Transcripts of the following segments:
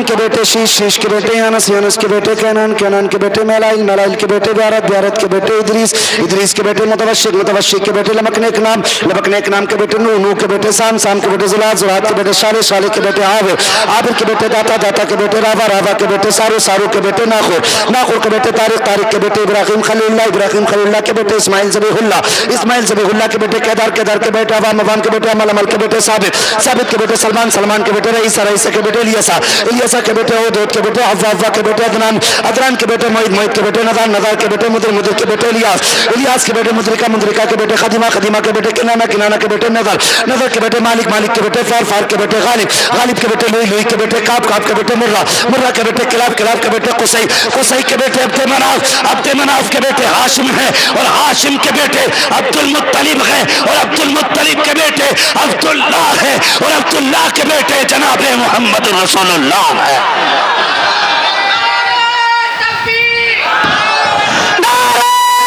کے بیٹے شیش، شیش کے بیٹے یانس، یانس کے بیٹے کینان، کینان کے بیٹے میلائل، میلائل کے بیٹے بیارت، بیارت کے بیٹے ادریس، ادریس کے بیٹے متوشق، متوشق کے بیٹے لمکنیک نام، لمکنیک نام کے بیٹے نوح، نوح کے بیٹے سام، سام کے بیٹے زلات، زلات کے بیٹے شالح، شالح کے بیٹے عابر، عابر کے بیٹے داتا، داتا کے بیٹے راوا، راوا کے بیٹے سارو، سارو کے بیٹے ناخور، ناخور کے بیٹے طارق، طارق کے بیٹے ابراہیم خلیل اللہ، ابراہیم خلیل اللہ کے بیٹے اسماعیل ذبیح اللہ، اسماعیل ذبیح اللہ کے بیٹے کیدار، کیدار کے بیٹے عوام، عوام کے بیٹے عمل، عمل کے بیٹے ثابت، ثابت کے بیٹے سلمان، سلمان کے بیٹے رئیسہ، رئیسہ کے بیٹے الیسا، الیسا کے بیٹے عود، عود کے بیٹے حوا، حوا کے بیٹے عدنان، عدنان کے بیٹے معید، معید کے بیٹے نذار، نذار کے بیٹے مدر، مدر کے بیٹے الیاس، الیاس کے بیٹے مدرکہ، مدرکہ کے بیٹے خدیمہ، خدیمہ کے بیٹے کنانہ، کنانہ کے بیٹے نذر، نذر کے بیٹے مالک، مالک کے بیٹے فار، فار کے بیٹے غالب، غالب کے بیٹے لوئی، لوئی کے بیٹے کعب، کعب کے بیٹے مرہ، مرہ کے بیٹے کلاب، کلاب کے بیٹے قصی، قصی کے بیٹے عبد مناف، عبد مناف کے بیٹے ہاشم ہیں اور ہاشم کے بیٹے عبد المطلب ہیں اور عبد المطلب کے بیٹے عبداللہ ہیں اور عبداللہ کے بیٹے جناب محمد رسول اللہ ہیں۔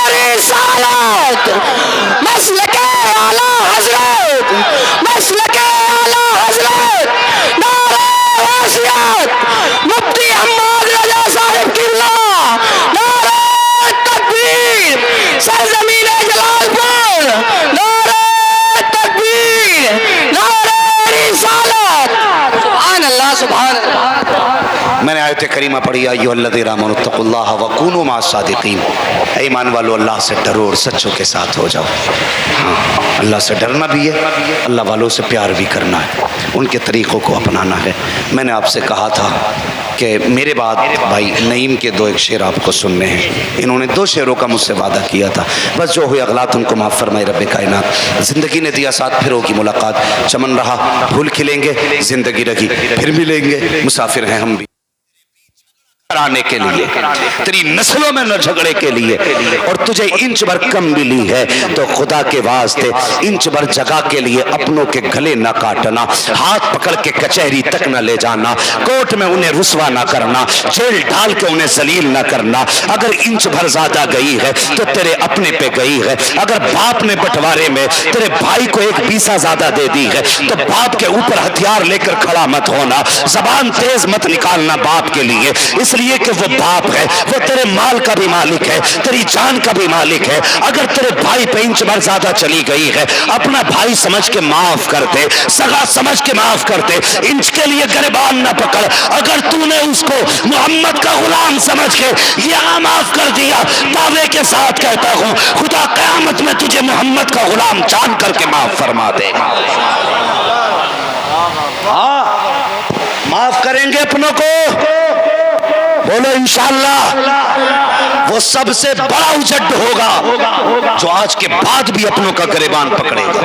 رسالت مسلک اعلیٰ حضرت، مسلک اعلیٰ حضرت، نعرہ واسعت مفتی حماد رضا صاحب قبلہ، نعرہ تکبیر سرزمین جلال پور، نعرہ تکبیر، نعرہ رسالت، سبحان اللہ، سبحان اللہ۔ میں نے آیت کریمہ پڑھی ایھا الذین آمنوا اتقوا اللہ وکونوا مع الصادقین، اے ایمان والو اللہ سے ڈرو اور سچوں کے ساتھ ہو جاؤ۔ ہاں، اللہ سے ڈرنا بھی ہے، اللہ والوں سے پیار بھی کرنا ہے، ان کے طریقوں کو اپنانا ہے۔ میں نے آپ سے کہا تھا کہ میرے بعد بھائی نعیم کے دو ایک شعر آپ کو سننے ہیں، انہوں نے دو شعروں کا مجھ سے وعدہ کیا تھا، بس جو ہوئے اغلاط ان کو معاف فرمائے رب کائنات۔ زندگی نے دیا ساتھ، پھر ہوگی ملاقات، چمن رہا پھول کھلیں گے، زندگی رہی پھر ملیں گے، مسافر ہیں ہم بھی آنے کے لیے، تیری نسلوں میں نہ جھگڑے کے لیے، اور تجھے انچ بھر کم ملی ہے تو خدا کے واسطے انچ بھر جگہ کے لیے اپنوں کے گلے نہ کاٹنا، ہاتھ پکڑ کے کچہری تک نہ لے جانا، کوٹ میں انہیں رسوا نہ کرنا، جیل ڈال کے انہیں ذلیل نہ کرنا۔ اگر انچ بھر زیادہ گئی ہے تو تیرے اپنے پہ گئی ہے، اگر باپ نے بٹوارے میں تیرے بھائی کو ایک پیسہ زیادہ دے دی ہے تو باپ کے اوپر ہتھیار لے کر کھڑا مت ہونا، زبان تیز مت نکالنا باپ کے لیے، اس لیے کہ وہ باپ ہے، وہ تیرے مال کا بھی مالک ہے، تیری جان کا بھی مالک ہے۔ اگر تیرے بھائی پہ انچ بھر زیادہ چلی گئی ہے، اپنا بھائی سمجھ کے معاف کر دے، سگا سمجھ کے معاف کر دے، انچ کے لیے گریبان نہ پکڑ۔ اگر تو نے اس کو محمد کا غلام سمجھ کے یہاں معاف کر دیا، دعوے کے ساتھ کہتا ہوں خدا قیامت میں تجھے محمد کا غلام جان کر کے معاف فرما دے۔ ہاں، معاف کریں گے اپنوں کو، بولو انشاءاللہ وہ سب سے بڑا اجڑ ہوگا جو آج کے بعد بھی اپنوں کا گریبان پکڑے گا۔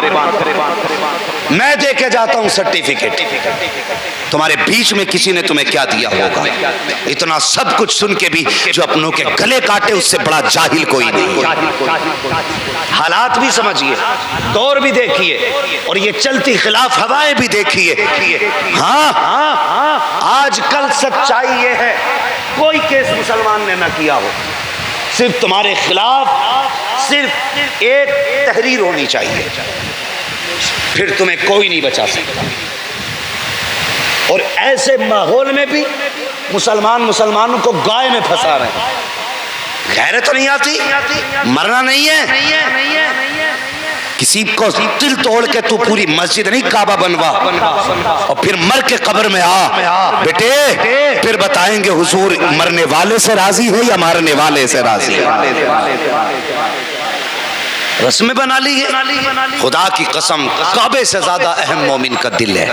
میں دے کے جاتا ہوں سرٹیفکیٹ، تمہارے بیچ میں کسی نے تمہیں کیا دیا ہوگا، اتنا سب کچھ سن کے بھی جو اپنوں کے گلے کاٹے اس سے بڑا جاہل کوئی نہیں ہے۔ حالات بھی سمجھیے، دور بھی دیکھیے، اور یہ چلتی خلاف ہوائیں بھی دیکھیے۔ ہاں، آج کل سچائی یہ ہے، کوئی کیس مسلمان نے نہ کیا ہو، صرف تمہارے خلاف صرف ایک تحریر ہونی چاہیے، پھر تمہیں کوئی نہیں بچا سکتا۔ اور ایسے ماحول میں بھی مسلمان مسلمانوں کو گائے میں پھنسا رہے ہیں۔ غیرت نہیں آتی، مرنا نہیں ہے، کسی کو دل توڑ کے تو پوری مسجد نہیں کعبہ بنوا اور پھر مر کے قبر میں آ بیٹے، پھر بتائیں گے حضور مرنے والے سے راضی ہے یا مارنے والے سے راضی ہے۔ رسم بنا لی ہے، خدا کی قسم کعبے سے زیادہ اہم مومن کا دل ہے،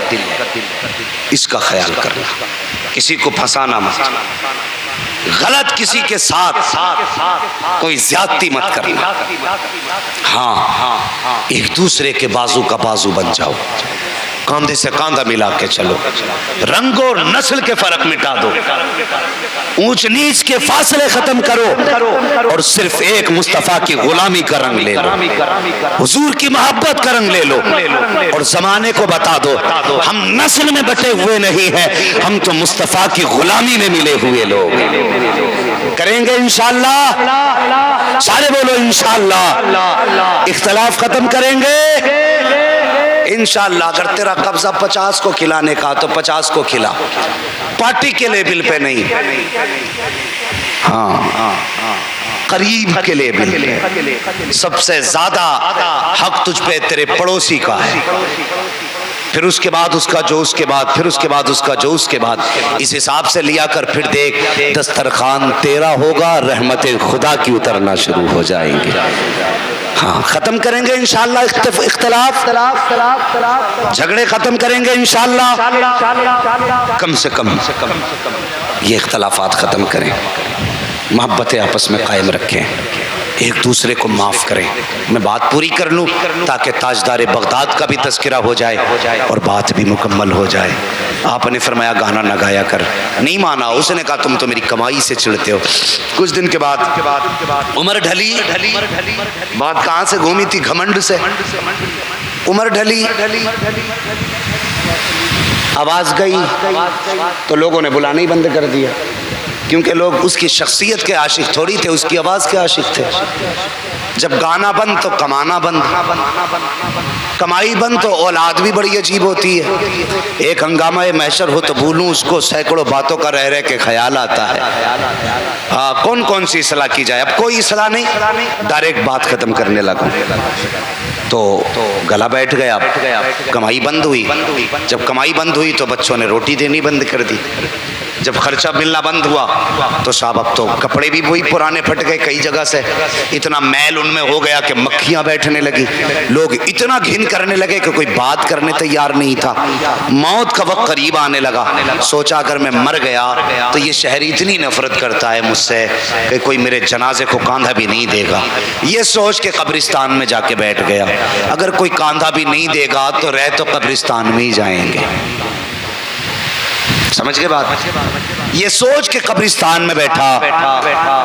اس کا خیال کرنا، کسی کو پھنسانا مت، غلط کسی کے ساتھ کوئی زیادتی مت کرنا۔ ہاں، ایک دوسرے کے بازو کا بازو بن جاؤ، کاندھے سے کاندھا ملا کے چلو، رنگ اور نسل کے فرق مٹا دو، اونچ نیچ کے فاصلے ختم کرو، اور صرف ایک مصطفیٰ کی غلامی کا رنگ لے لو، حضور کی محبت کا رنگ لے لو، اور زمانے کو بتا دو ہم نسل میں بٹے ہوئے نہیں ہیں، ہم تو مصطفیٰ کی غلامی میں ملے ہوئے لوگ۔ کریں گے انشاءاللہ، سارے بولو انشاءاللہ، اختلاف ختم کریں گے انشاءاللہ اگر تیرا قبضہ 50 کو کھلانے کا تو 50 کو کھلا، پارٹی کے لیبل پہ نہیں، ہاں قریب کے لیبل پہ۔ سب سے زیادہ حق تجھ پہ تیرے پڑوسی کا ہے، پھر اس کے بعد اس کا جو اس کے بعد، پھر اس کے بعد اس کا جو اس کے بعد، اس حساب سے لیا کر پھر دیکھ دسترخوان تیرا ہوگا، رحمت خدا کی اترنا شروع ہو جائیں گے۔ ہاں ختم کریں گے انشاءاللہ اختلاف، جھگڑے ختم کریں گے انشاءاللہ، کم سے کم یہ اختلافات ختم کریں، محبت آپس میں قائم رکھیں، ایک دوسرے کو معاف کریں۔ میں بات پوری کر لوں تاکہ تاجدار بغداد کا بھی تذکرہ ہو جائے اور بات بھی مکمل ہو جائے۔ آپ نے فرمایا گانا نہ گایا کر، نہیں مانا، اس نے کہا تم تو میری کمائی سے چڑھتے ہو۔ کچھ دن کے بعد عمر ڈھلی، بات کہاں سے گھومی تھی؟ گھمنڈ سے۔ عمر ڈھلی، آواز گئی تو لوگوں نے بلانا ہی بند کر دیا، کیونکہ لوگ اس کی شخصیت کے عاشق تھوڑی تھے، اس کی آواز کے عاشق تھے۔ جب گانا بند تو کمانا بند، کمائی بند تو اولاد بھی بڑی عجیب ہوتی ہے۔ ایک ہنگامہ محشر ہو تو بھولوں اس کو، سینکڑوں باتوں کا رہ رہ کے خیال آتا ہے۔ ہاں کون کون سی اصلاح کی جائے؟ اب کوئی اصلاح نہیں، ڈائریکٹ بات ختم کرنے لگا تو گلا بیٹھ گیا، کمائی بند ہوئی۔ جب کمائی بند ہوئی تو بچوں نے روٹی دینی بند کر دی۔ جب خرچہ ملنا بند ہوا تو صاحب اب تو کپڑے بھی وہی پرانے پھٹ گئے کئی جگہ سے، اتنا میل ان میں ہو گیا کہ مکھیاں بیٹھنے لگی، لوگ اتنا گھن کرنے لگے کہ کوئی بات کرنے تیار نہیں تھا۔ موت کا وقت قریب آنے لگا، سوچا اگر میں مر گیا تو یہ شہر اتنی نفرت کرتا ہے مجھ سے کہ کوئی میرے جنازے کو کاندھا بھی نہیں دے گا۔ یہ سوچ کے قبرستان میں جا کے بیٹھ گیا، اگر کوئی کاندھا بھی نہیں دے گا تو رہ تو قبرستان میں ہی جائیں گے۔ سمجھ گئے بات؟ یہ سوچ کے قبرستان میں بیٹھا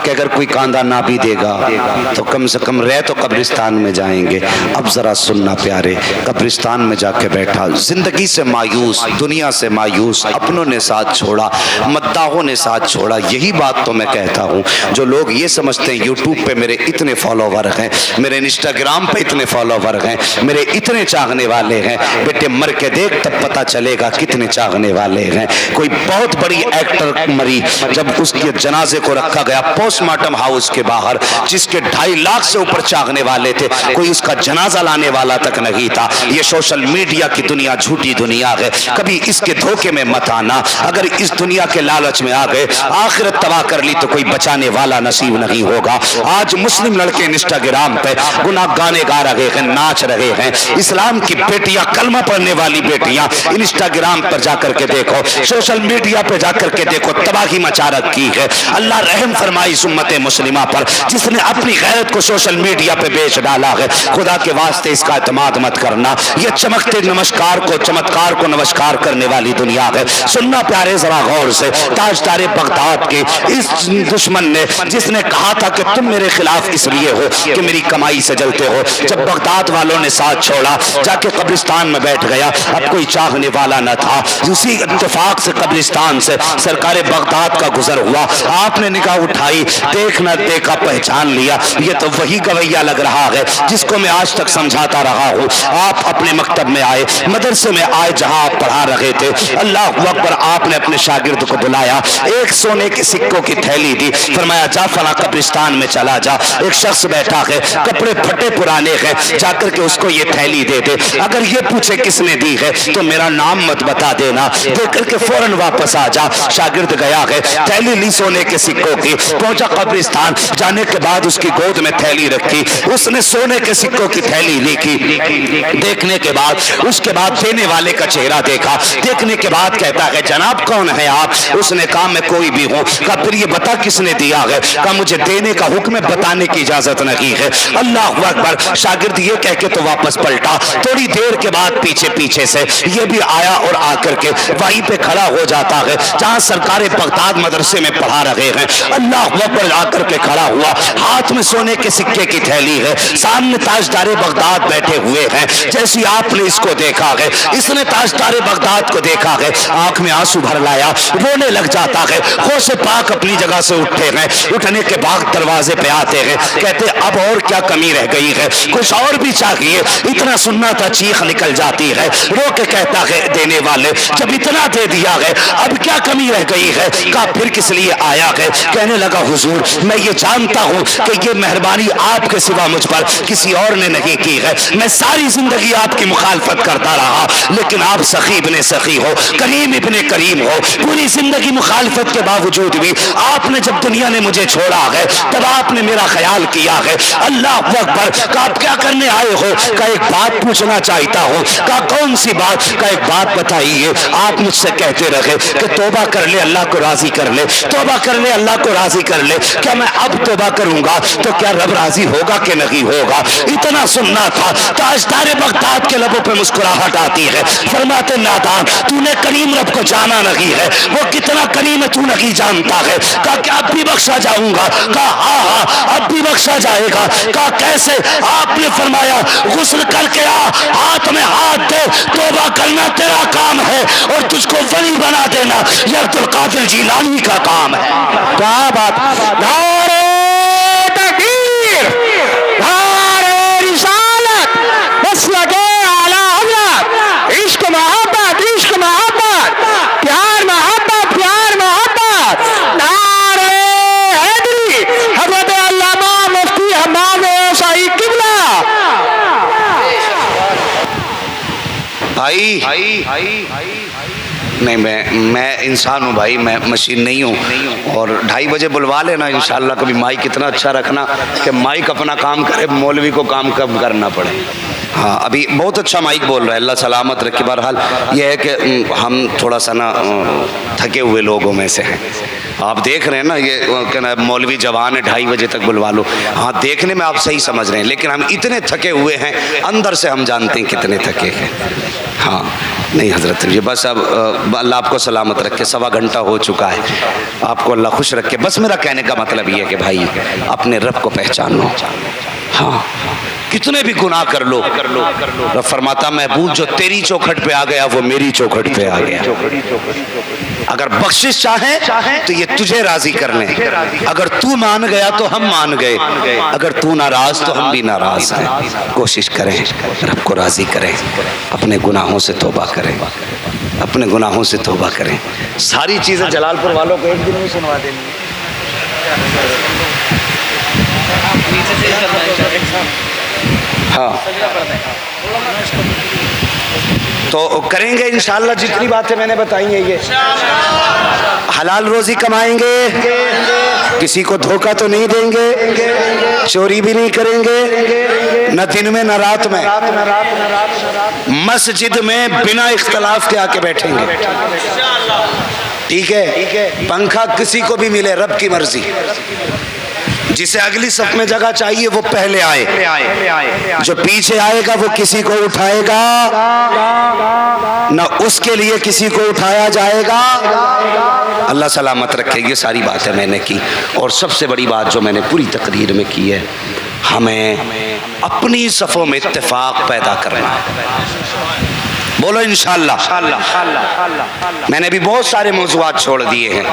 کہ اگر کوئی کاندھا نہ بھی دے گا تو کم سے کم رہ تو قبرستان میں جائیں گے۔ اب ذرا سننا پیارے، قبرستان میں جا کے بیٹھا، زندگی سے مایوس، دنیا سے مایوس، اپنوں نے ساتھ چھوڑا، مداحوں نے ساتھ چھوڑا۔ یہی بات تو میں کہتا ہوں، جو لوگ یہ سمجھتے ہیں یوٹیوب پہ میرے اتنے فالوور ہیں، میرے انسٹاگرام پہ اتنے فالوور ہیں، میرے اتنے چاہنے والے ہیں، بیٹے مر کے دیکھ تب پتہ چلے گا کتنے چاہنے والے ہیں۔ کوئی بہت بڑی ایکٹر مری، جب اس کے جنازے کو رکھا گیا پوسٹ مارٹم ہاؤس کے باہر، جس کے 2.5 لاکھ سے اوپر چاہنے والے تھے، کوئی اس کا جنازہ لانے والا تک نہیں تھا۔ یہ سوشل میڈیا کی دنیا جھوٹی دنیا ہے، کبھی اس کے دھوکے میں مت آنا۔ اگر اس دنیا کے لالچ میں آ گئے، آخرت تباہ کر لی تو کوئی بچانے والا نصیب نہیں ہوگا۔ آج مسلم لڑکے انسٹاگرام پہ گناہ گانے گا رہے ہیں، ناچ رہے ہیں۔ اسلام کی بیٹیاں، کلمہ پڑھنے والی بیٹیاں، انسٹاگرام پر جا کر کے دیکھو، سوشل میڈیا پہ جا کر کے دیکھو، تباہی مچا رکھی ہے۔ اللہ رحم فرمائی اس امت مسلمہ پر جس نے اپنی غیرت کو سوشل میڈیا پہ بیچ ڈالا ہے۔ خدا کے واسطے اس کا اعتماد مت کرنا، یہ چمکتے نمسکار کو، چمتکار کو نمسکار کرنے والی دنیا ہے۔ سننا پیارے ذرا غور سے، تاجدار بغداد کے اس دشمن نے، جس نے کہا تھا کہ تم میرے خلاف اس لیے ہو کہ میری کمائی سے جلتے ہو، جب بغداد والوں نے ساتھ چھوڑا، جا کے قبرستان میں بیٹھ گیا، اب کوئی چاہنے والا نہ تھا۔ اسی اتفاق سے قبرستان سے سرکار بغداد کا گزر ہوا، آپ نے نگاہ اٹھائی، دیکھ نہ دیکھا پہچان لیا، یہ تو وہی گویا لگ رہا ہے جس کو میں آج تک سمجھاتا رہا ہوں۔ آپ اپنے مکتب میں آئے، مدرسے میں آئے جہاں آپ پڑھا رہے تھے، اللہ اکبر، آپ نے اپنے شاگرد کو بلایا، ایک سونے کے سکوں کی تھیلی دی، فرمایا جا فلاں قبرستان میں چلا جا، ایک شخص بیٹھا ہے، کپڑے پھٹے پرانے ہیں، جا کر کے اس کو یہ تھیلی دے دے، اگر یہ پوچھے کس نے دی ہے تو میرا نام مت بتا دینا، دے کر کے فوراً واپس آ جا۔ شاگرد گیا ہے، تھیلی لی سونے کے سکوں کی، پہنچا قبرستان، جانے کے بعد اس کی گود میں تھیلی رکھی، اس نے سونے کے سکوں کی تھیلی لی کی، دیکھنے کے بعد اس کے بعد دینے والے کا چہرہ دیکھا، دیکھنے کے بعد کہتا ہے جناب کون ہے آپ؟ اس نے کہا میں کوئی بھی ہوں۔ کہا پھر یہ بتا کس نے دیا ہے؟ کہا مجھے دینے کا حکم ہے، بتانے کی اجازت نہیں ہے۔ اللہ اکبر، شاگرد یہ کہہ کے تو واپس پلٹا، تھوڑی دیر کے بعد پیچھے پیچھے سے یہ بھی آیا اور آ کر کے وہیں پہ کھڑا ہو جاتا ہے جہاں سرکار بغداد مدرسے میں پڑھا رہے ہیں، اللہ اکبر آ کر کے کھڑا ہوا، ہاتھ میں سونے کے سکے کی تھیلی ہے، سامنے تاجدار بغداد بیٹھے ہوئے ہیں، جیسی آپ نے اس کو دیکھا ہے اس نے تاجدار بغداد کو دیکھا ہے، آنکھ میں آنسو بھر لایا، رونے لگ جاتا ہے، غوث پاک اپنی جگہ سے اٹھتے ہیں، اٹھنے کے بعد دروازے پہ آتے ہیں، کہتے اب اور کیا کمی رہ گئی ہے، کچھ اور بھی چاہیے، اتنا سننا تھا، چیخ نکل جاتی ہے، رو کے کہتا ہے دینے والے جب اتنا دے دیا ہے اب کیا کمی رہ گئی ہے، کہا پھر کس لیے آیا ہے، کہنے لگا حضور میں یہ جانتا ہوں کہ یہ مہربانی آپ کے سوا مجھ پر کسی اور نے نہیں کی ہے، میں ساری زندگی آپ کی مخالفت کرتا رہا لیکن آپ سخی ابن سخی ہو، کریم ابن کریم ہو، پوری زندگی مخالفت کے باوجود بھی آپ نے جب دنیا نے مجھے چھوڑا ہے تب آپ نے میرا خیال کیا ہے، اللہ اکبر، کہا آپ کیا کرنے آئے ہو، کہا ایک بات پوچھنا چاہتا ہوں، کہا کون سی بات، کہا ایک بات بتائیے، آپ مجھ سے کہتے رہے کہ توبہ کر لے اللہ کو راضی کر لے، توبہ کر لے اللہ کو راضی کر لے، کیا میں اب توبہ کروں گا تو کیا رب راضی ہوگا کہ نہیں ہوگا، اتنا سننا تھا، تاجدار بغداد کے لبوں پہ مسکراہٹ آتی ہے، فرماتے نادان تو نے کریم رب کو جانا نہیں ہے، وہ کتنا کریم ہے تو نہیں جانتا ہے، کہا کہ اب بھی بخشا جاؤں گا، کہا ہاں ہاں اب بھی بخشا جائے گا، کہا کیسے، آپ نے فرمایا غسل کر کے آ، ہاتھ میں ہاتھ دے، توبہ کرنا تیرا کام ہے اور تجھ کو ولی بنا دینا یہ عبد القادر جیلانی کا کام ہے۔ کیا بات، نعرہ تکبیر، نعرہ رسالت، مسلک اعلی حضرت، عشق محبت، عشق محبت، پیار محبت، پیار محبت، نعرہ حیدری، حضرت علامہ مفتی حماد صحیح قبلہ۔ بھائی نہیں میں انسان ہوں بھائی، میں مشین نہیں ہوں، اور 2:30 بجے بلوا لینا انشاءاللہ، کبھی مائک اتنا اچھا رکھنا کہ مائک اپنا کام کرے، مولوی کو کام کم کرنا پڑے۔ ہاں ابھی بہت اچھا مائک بول رہا ہے، اللہ سلامت رکھے۔ بہرحال یہ ہے کہ ہم تھوڑا سا نا تھکے ہوئے لوگوں میں سے ہیں، آپ دیکھ رہے ہیں نا یہ مولوی جوان ہے 2:30 بجے تک بلوا لو، ہاں دیکھنے میں آپ صحیح سمجھ رہے ہیں لیکن ہم اتنے تھکے ہوئے ہیں، اندر سے ہم جانتے ہیں کتنے تھکے ہیں۔ ہاں نہیں حضرت یہ بس اب اللہ آپ کو سلامت رکھے، 1.25 گھنٹہ ہو چکا ہے، آپ کو اللہ خوش رکھے۔ بس میرا کہنے کا مطلب یہ ہے کہ بھائی اپنے رب کو پہچانو، ہاں کتنے بھی گناہ کر لو، رب فرماتا محبوب جو تیری چوکھٹ پہ آ گیا وہ میری چوکھٹ پہ آ گیا، اگر بخشش چاہیں تو یہ تجھے راضی کر لیں، اگر تو مان گیا تو ہم مان گئے، اگر تو ناراض تو ہم بھی ناراض ہیں۔ کوشش کریں رب کو راضی کریں، اپنے گناہوں سے توبہ کریں، اپنے گناہوں سے توبہ کریں۔ ساری چیزیں جلال پور والوں کو ایک دن میں سنوا دیں گے۔ ہاں تو کریں گے انشاءاللہ جتنی باتیں میں نے بتائی ہیں، یہ حلال روزی کمائیں گے، کسی کو دھوکہ تو نہیں دیں گے، چوری بھی نہیں کریں گے، نہ دن میں نہ رات میں، مسجد میں بنا اختلاف کے آ کے بیٹھیں گے، ٹھیک ہے، پنکھا کسی کو بھی ملے، رب کی مرضی، جسے اگلی صف میں جگہ چاہیے وہ پہلے آئے، جو پیچھے آئے گا وہ کسی کو اٹھائے گا نہ اس کے لیے کسی کو اٹھایا جائے گا۔ اللہ سلامت رکھے۔ یہ ساری باتیں میں نے کی، اور سب سے بڑی بات جو میں نے پوری تقریر میں کی ہے، ہمیں اپنی صفوں میں اتفاق پیدا کرنا ہے۔ بولو انشاءاللہ۔ میں نے بھی بہت سارے موضوعات چھوڑ دیے ہیں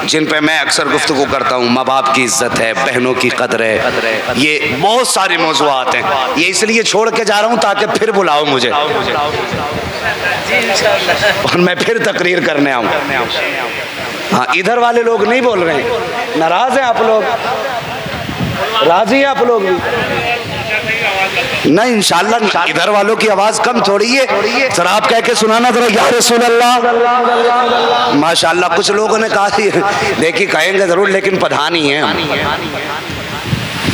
جن پہ میں اکثر گفتگو کرتا ہوں، ماں باپ کی عزت ہے، بہنوں کی قدر ہے، یہ بہت سارے موضوعات ہیں، یہ اس لیے چھوڑ کے جا رہا ہوں تاکہ پھر بلاؤ مجھے اور میں پھر تقریر کرنے آؤں۔ ہاں ادھر والے لوگ نہیں بول رہے ہیں، ناراض ہیں آپ لوگ، راضی ہیں آپ لوگ بھی؟ نہیں انشاءاللہ ادھر والوں کی آواز کم تھوڑی ہے، ذرا آپ کہہ کے سنانا ذرا یا رسول اللہ۔ ماشاءاللہ کچھ لوگوں نے کہا دیکھیے کہیں گے ضرور لیکن پٹھانی ہیں ہم۔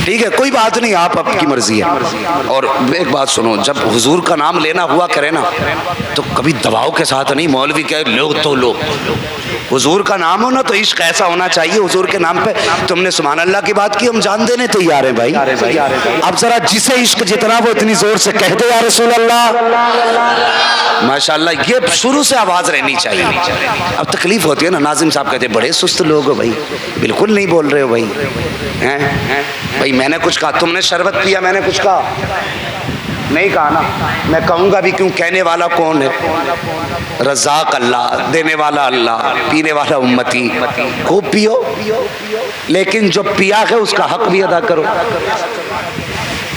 ٹھیک ہے کوئی بات نہیں, آپ کی مرضی ہے. اور ایک بات سنو, جب حضور کا نام لینا ہوا کرے نا تو کبھی دباؤ کے ساتھ نہیں, مولوی کہے لو تو لو. حضور کا نام ہو نا تو عشق ایسا ہونا چاہیے حضور کے نام پہ. تم نے سبحان اللہ کی بات کی, ہم جان دینے تیار ہیں بھائی. اب ذرا جسے عشق جتنا وہ اتنی زور سے کہہ دے یا رسول اللہ. ماشاءاللہ یہ شروع سے آواز رہنی چاہیے. اب تکلیف ہوتی ہے نا, ناظم صاحب کہتے بڑے سست لوگ ہو بھائی, بالکل نہیں بول رہے ہو بھائی. بھائی میں نے کچھ کہا, تم نے شربت پیا, میں نے کچھ کہا نہیں کہا نا. میں کہوں گا بھی کیوں, کہنے والا کون ہے؟ رزاق اللہ, دینے والا اللہ, پینے والا امتی. خوب پیو, لیکن جو پیا ہے اس کا حق بھی ادا کرو.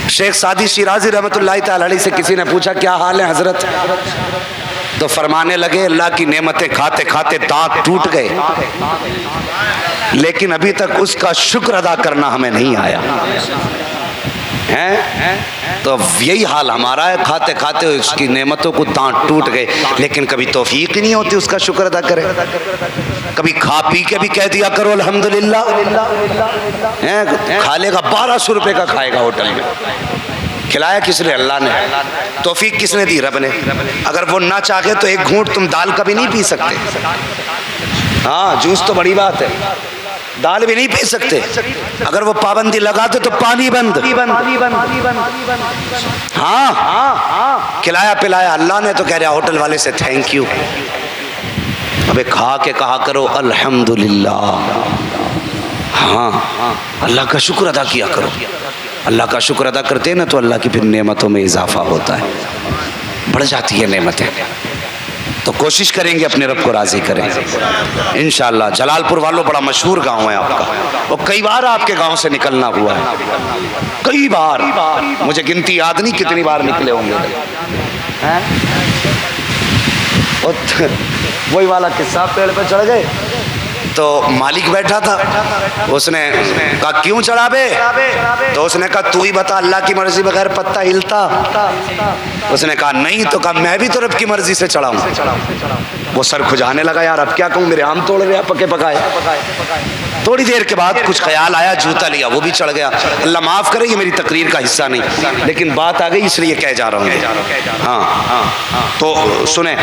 شیخ سعدی شیرازی رحمۃ اللہ تعالی علیہ سے کسی نے پوچھا کیا حال ہے حضرت, تو فرمانے لگے اللہ کی نعمتیں کھاتے کھاتے دانت ٹوٹ گئے, لیکن ابھی تک اس کا شکر ادا کرنا ہمیں نہیں آیا. تو یہی حال ہمارا ہے, کھاتے کھاتے اس کی نعمتوں کو دانت ٹوٹ گئے, لیکن کبھی توفیق ہی نہیں ہوتی اس کا شکر ادا کرے. کبھی کھا پی کے بھی کہہ دیا کرو الحمدللہ. کھا لے گا 1200 روپے کا کھائے گا ہوٹل میں, کھلایا کس نے؟ اللہ نے. توفیق کس نے دی؟ رب نے. اگر وہ نہ چاہے تو ایک گھونٹ تم دال کا بھی نہیں پی سکتے. ہاں جوس تو بڑی بات ہے, دال بھی نہیں پی سکتے. اگر وہ پابندی لگا دے تو پانی بند. ہاں کھلایا پلایا اللہ نے تو کہہ رہا ہوٹل والے سے تھینک یو. ابے کھا کے کہا کرو الحمدللہ. ہاں اللہ کا شکر ادا کیا کرو. اللہ کا شکر ادا کرتے ہیں نا تو اللہ کی پھر نعمتوں میں اضافہ ہوتا ہے, بڑھ جاتی ہے نعمتیں. تو کوشش کریں گے اپنے رب کو راضی کریں انشاءاللہ. جلال پور والوں بڑا مشہور گاؤں ہے آپ کا, اور کئی بار آپ کے گاؤں سے نکلنا ہوا ہے, کئی بار, مجھے گنتی یاد نہیں کتنی بار نکلے ہوں گے. وہی والا قصہ, پیڑ پہ چڑھ گئے تو مالک بیٹھا تھا, اس نے کہا کیوں چڑھا بے؟ تو اس نے کہا تو ہی بتا, اللہ کی مرضی بغیر پتا ہلتا؟ اس نے کہا نہیں. تو کہا میں بھی تو رب کی مرضی سے چڑھا ہوں. وہ سر کھجانے لگا, یار اب کیا کہوں, میرے آم توڑ رہے پکے پکائے. تھوڑی دیر کے بعد کچھ خیال آیا, جوتا لیا, وہ بھی چڑھ گیا. اللہ معاف کرے یہ میری تقریر کا حصہ نہیں, لیکن بات آ گئی اس لیے کہہ جا رہا ہوں. ہاں تو سنیں,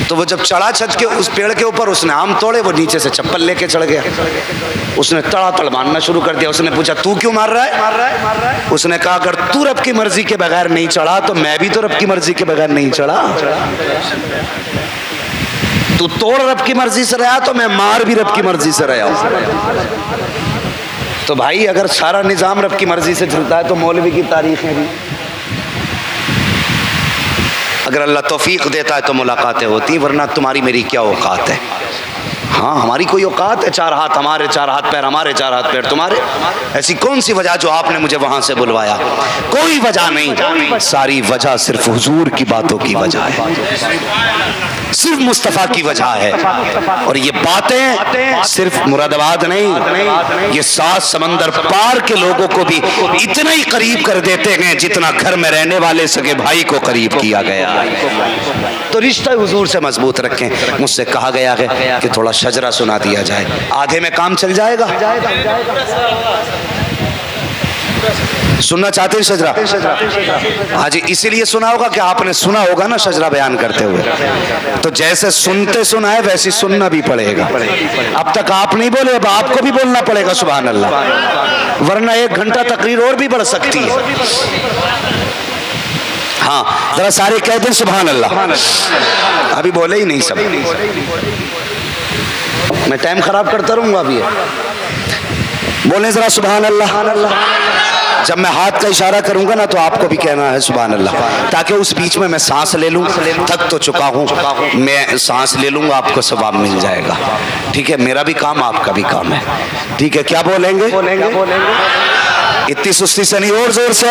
تو وہ جب چڑھا چھت کے اس پیڑ کے اوپر, اس نے آم توڑے, وہ نیچے سے چپل لے کے چڑھ گیا. اس نے تڑا تڑ مارنا شروع کر دیا. اس نے پوچھا تو کیوں مار رہا ہے؟ اس نے کہا اگر تو رب کی مرضی کے بغیر نہیں چڑھا تو میں بھی تو رب کی مرضی کے بغیر نہیں چڑھا. تو توڑ رب کی مرضی سے رہا تو میں مار بھی رب کی مرضی سے رہا ہوں. تو بھائی اگر سارا نظام رب کی مرضی سے چلتا ہے تو مولوی کی تاریخیں بھی, اگر اللہ توفیق دیتا ہے تو ملاقاتیں ہوتی, ورنہ تمہاری میری کیا اوقات ہے. ہاں ہماری کوئی اوقات ہے, 4 ہاتھ ہمارے, 4 ہاتھ پیر ہمارے, 4 ہاتھ پیر تمہارے. ایسی کون سی وجہ جو آپ نے مجھے وہاں سے بلوایا؟ کوئی وجہ نہیں, ساری وجہ صرف حضور کی باتوں کی وجہ ہے, صرف مصطفیٰ کی وجہ ہے. اور یہ باتیں صرف مراد آباد نہیں, یہ 7 سمندر پار کے لوگوں کو بھی اتنا ہی قریب کر دیتے ہیں جتنا گھر میں رہنے والے سگے بھائی کو قریب کیا گیا. تو رشتہ حضور سے مضبوط رکھیں. مجھ سے کہا گیا ہے کہ تھوڑا شجرہ سنا دیا جائے, آدھے میں کام چل جائے گا. سننا چاہتے ہیں شجرہ؟ ہاں جی, اسی لیے سنا ہوگا کہ آپ نے سنا ہوگا نا شجرہ بیان کرتے ہوئے, تو جیسے سنتے سنا ہے ویسے سننا بھی پڑے گا. اب تک آپ نہیں بولے, اب آپ کو بھی بولنا پڑے گا سبحان اللہ, ورنہ 1 گھنٹہ تقریر اور بھی بڑھ سکتی ہے. ہاں ذرا سارے کہہ دیں سبحان اللہ. ابھی بولے ہی نہیں سب, میں ٹائم خراب کرتا رہوں گا. ابھی بولیں ذرا سبحان اللہ. جب میں ہاتھ کا اشارہ کروں گا نا تو آپ کو بھی کہنا ہے سبحان اللہ, تاکہ اس بیچ میں سانس لے لوں. تھک تو چکا ہوں, میں سانس لے لوں گا, آپ کو ثواب مل جائے گا. ٹھیک ہے, میرا بھی کام آپ کا بھی کام ہے. ٹھیک ہے, کیا بولیں گے؟ اتنی سستی سے نہیں, اور زور سے.